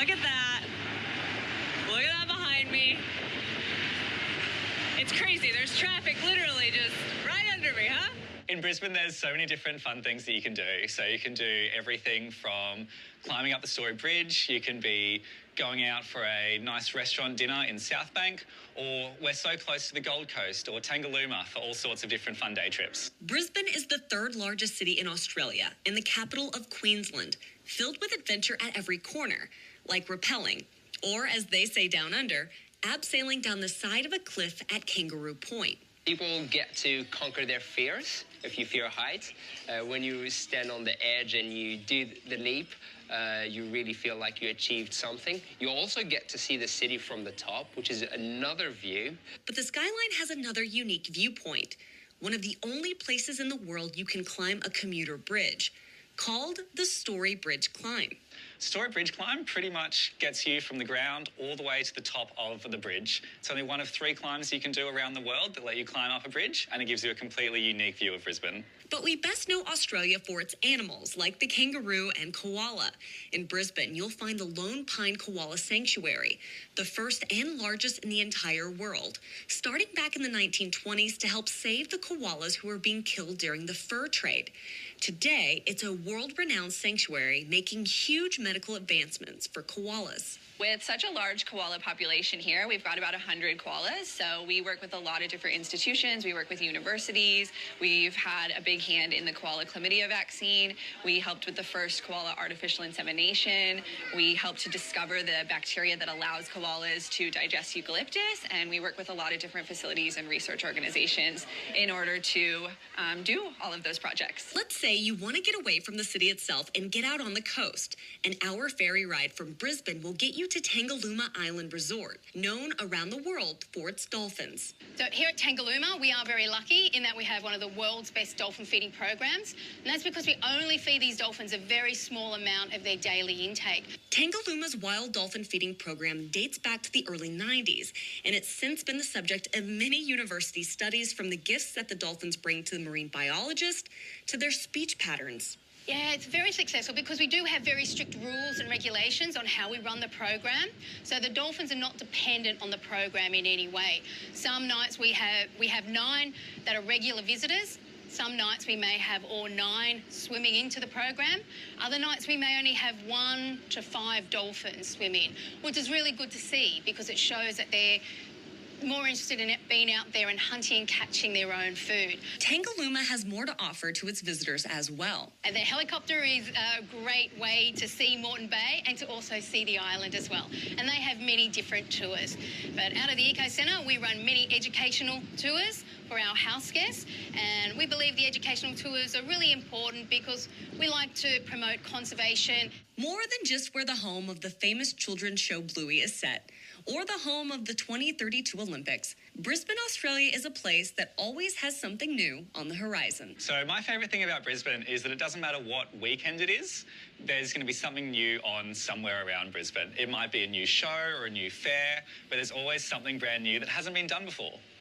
Look at that. Look at that behind me. It's crazy. There's traffic literally just right under me, huh? In Brisbane, there's so many different fun things that you can do. So you can do everything from climbing up the Story Bridge, you can be going out for a nice restaurant dinner in South Bank, or we're so close to the Gold Coast or Tangalooma for all sorts of different fun day trips. Brisbane is the third largest city in Australia and the capital of Queensland, filled with adventure at every corner, like rappelling, or as they say down under, abseiling down the side of a cliff at Kangaroo Point. People get to conquer their fears if you fear heights. When you stand on the edge and you do the leap, you really feel like you achieved something. You also get to see the city from the top, which is another view. But the skyline has another unique viewpoint, one of the only places in the world you can climb a commuter bridge, called the Story Bridge Climb. Story Bridge Climb pretty much gets you from the ground all the way to the top of the bridge. It's only one of 3 climbs you can do around the world that let you climb up a bridge, and it gives you a completely unique view of Brisbane. But we best know Australia for its animals, like the kangaroo and koala. In Brisbane, you'll find the Lone Pine Koala Sanctuary, the first and largest in the entire world, starting back in the 1920s to help save the koalas who were being killed during the fur trade. Today, it's a world-renowned sanctuary making huge medical advancements for koalas. With such a large koala population here, we've got about 100 koalas, so we work with a lot of different institutions. We work with universities. We've had a big hand in the koala chlamydia vaccine. We helped with the first koala artificial insemination. We helped to discover the bacteria that allows koalas to digest eucalyptus, and we work with a lot of different facilities and research organizations in order to do all of those projects. Let's say you want to get away from the city itself and get out on the coast. An hour ferry ride from Brisbane will get you to Tangalooma Island Resort, known around the world for its dolphins. So here at Tangalooma, we are very lucky in that we have one of the world's best dolphin feeding programs. And that's because we only feed these dolphins a very small amount of their daily intake. Tangalooma's wild dolphin feeding program dates back to the early 90s, and it's since been the subject of many university studies, from the gifts that the dolphins bring to the marine biologist to their speech patterns. Yeah, it's very successful because we do have very strict rules and regulations on how we run the program. So the dolphins are not dependent on the program in any way. Some nights we have 9 that are regular visitors. Some nights we may have all 9 swimming into the program. Other nights we may only have 1 to 5 dolphins swimming, which is really good to see because it shows that they're more interested in it being out there and hunting and catching their own food. Tangalooma has more to offer to its visitors as well. And the helicopter is a great way to see Moreton Bay and to also see the island as well. And they have many different tours. But out of the Eco Centre, we run many educational tours for our house guests, and we believe the educational tours are really important because we like to promote conservation. More than just where the home of the famous children's show Bluey is set, or the home of the 2032 Olympics, Brisbane, Australia is a place that always has something new on the horizon. So my favourite thing about Brisbane is that it doesn't matter what weekend it is, there's going to be something new on somewhere around Brisbane. It might be a new show or a new fair, but there's always something brand new that hasn't been done before.